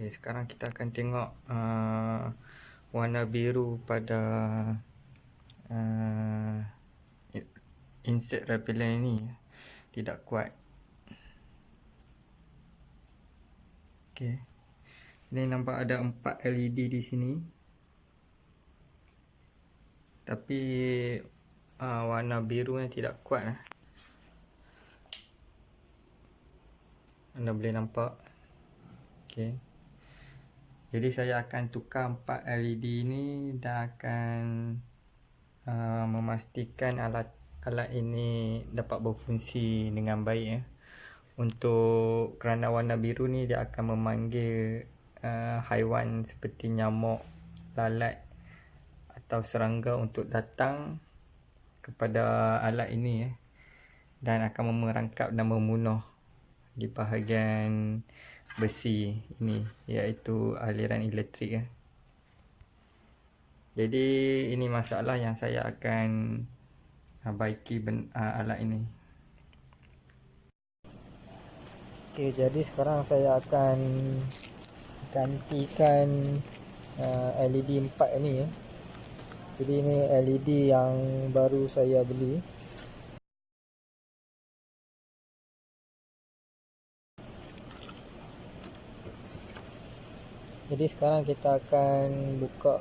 Okay, sekarang kita akan tengok warna biru pada insect repellent ni tidak kuat. Okay, ini nampak ada 4 LED di sini, tapi warna biru ni tidak kuat. Anda boleh nampak. Okay, jadi saya akan tukar 4 LED ni dan akan memastikan alat ini dapat berfungsi dengan baik. Untuk kerana warna biru ni dia akan memanggil haiwan seperti nyamuk, lalat atau serangga untuk datang kepada alat ini dan akan merangkap dan membunuh di bahagian besi ini, iaitu aliran elektrik. Jadi ini masalah yang saya akan baiki alat ini. Okey, jadi sekarang saya akan gantikan LED 4 ini. Jadi ini LED yang baru saya beli. Jadi sekarang kita akan buka.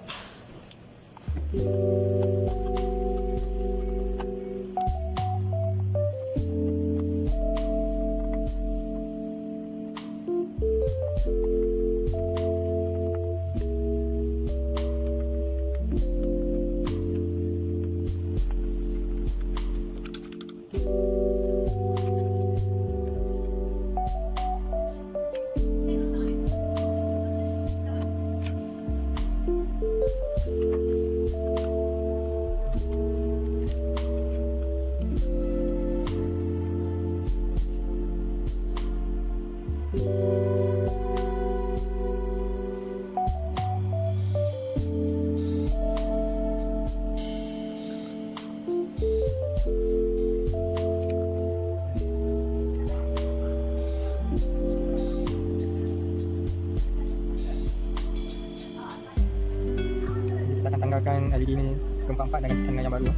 Kita akan tanggalkan LED ni keempat-empat dengan channel yang baru.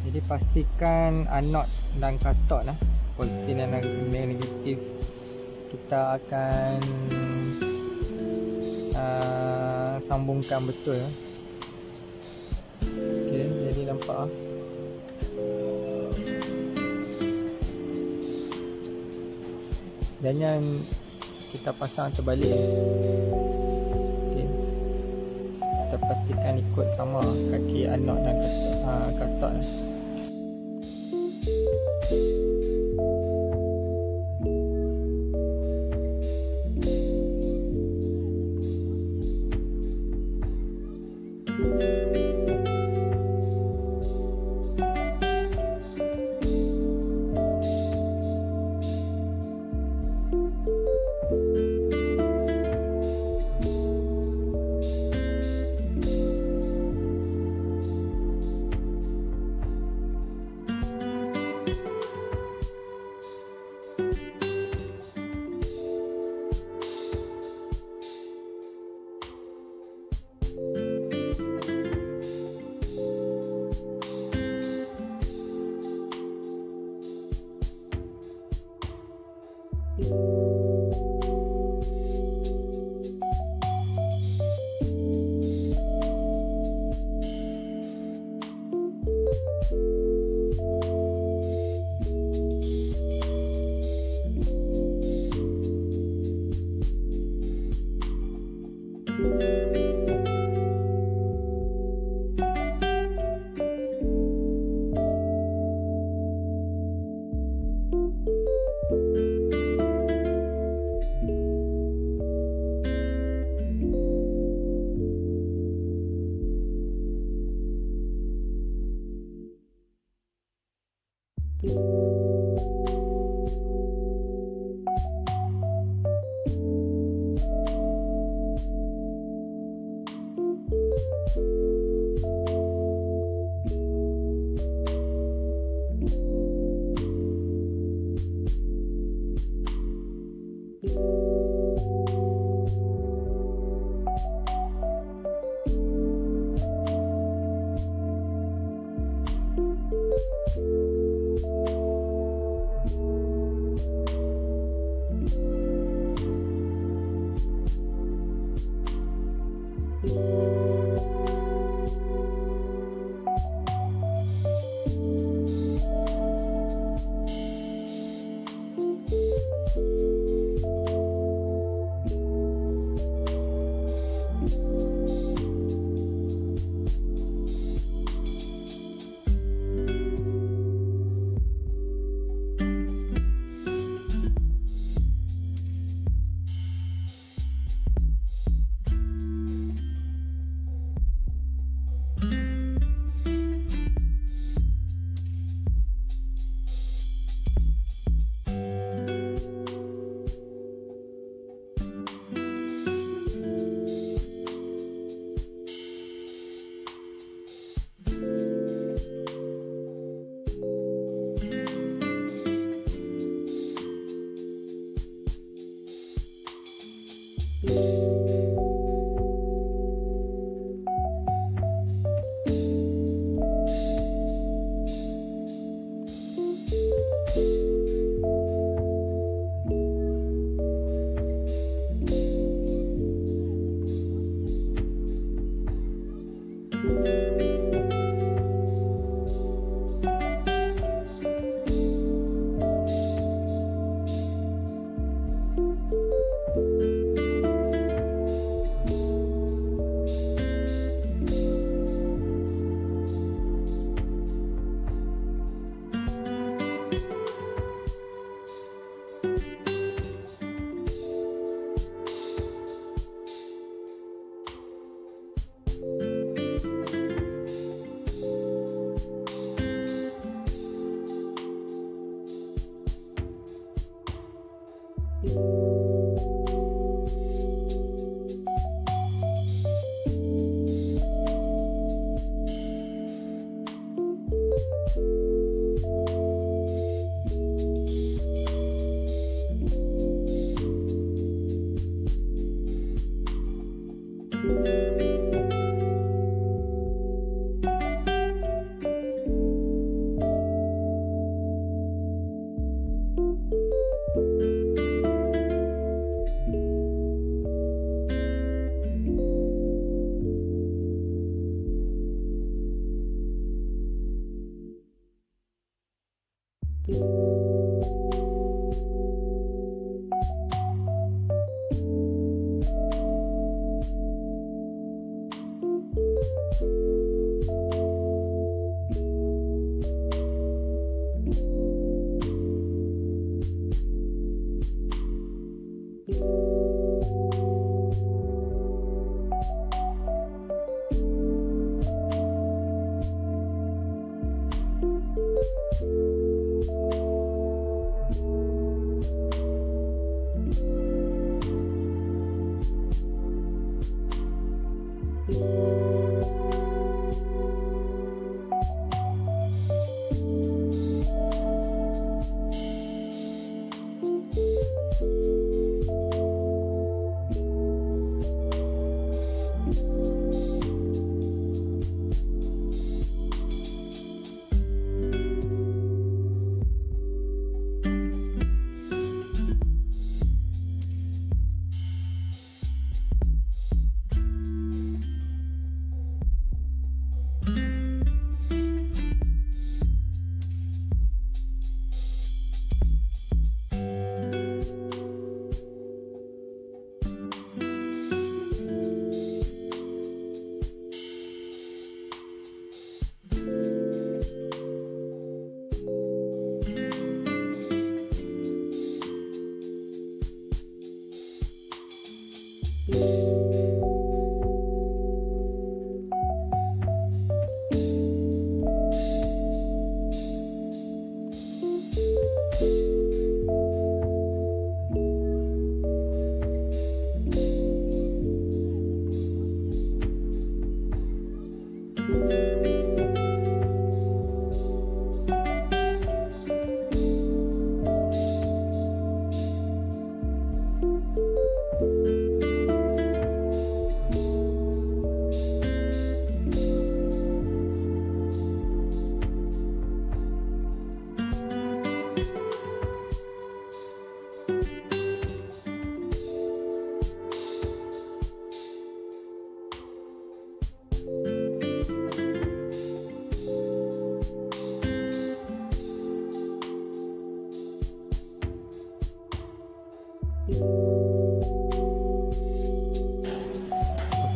Jadi pastikan anode dan kathod positif dan negatif kita akan sambungkan betul. Okey, jadi nampak jangan kita pasang terbalik. Okey, kita pastikan ikut sama kaki anode dan kathod.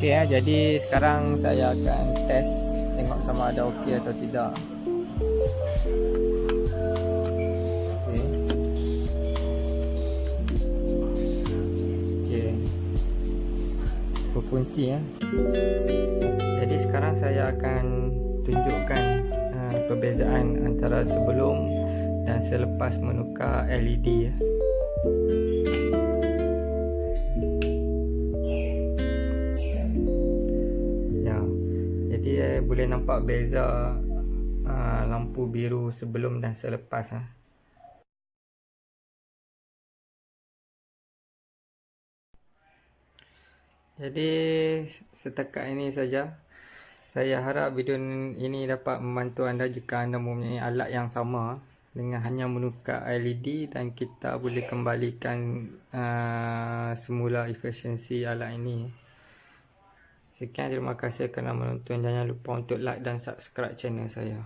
Okey ya, jadi sekarang saya akan test tengok sama ada okey atau tidak. Okey. Okey. Berfungsi ya. Jadi sekarang saya akan tunjukkan perbezaan antara sebelum dan selepas menukar LED ya. Jadi boleh nampak beza lampu biru sebelum dan selepas. Jadi setakat ini saja. Saya harap video ini dapat membantu anda jika anda mempunyai alat yang sama dengan hanya menukar LED, dan kita boleh kembalikan semula efisiensi alat ini. Sekian, terima kasih kerana menonton. Jangan lupa untuk like dan subscribe channel saya.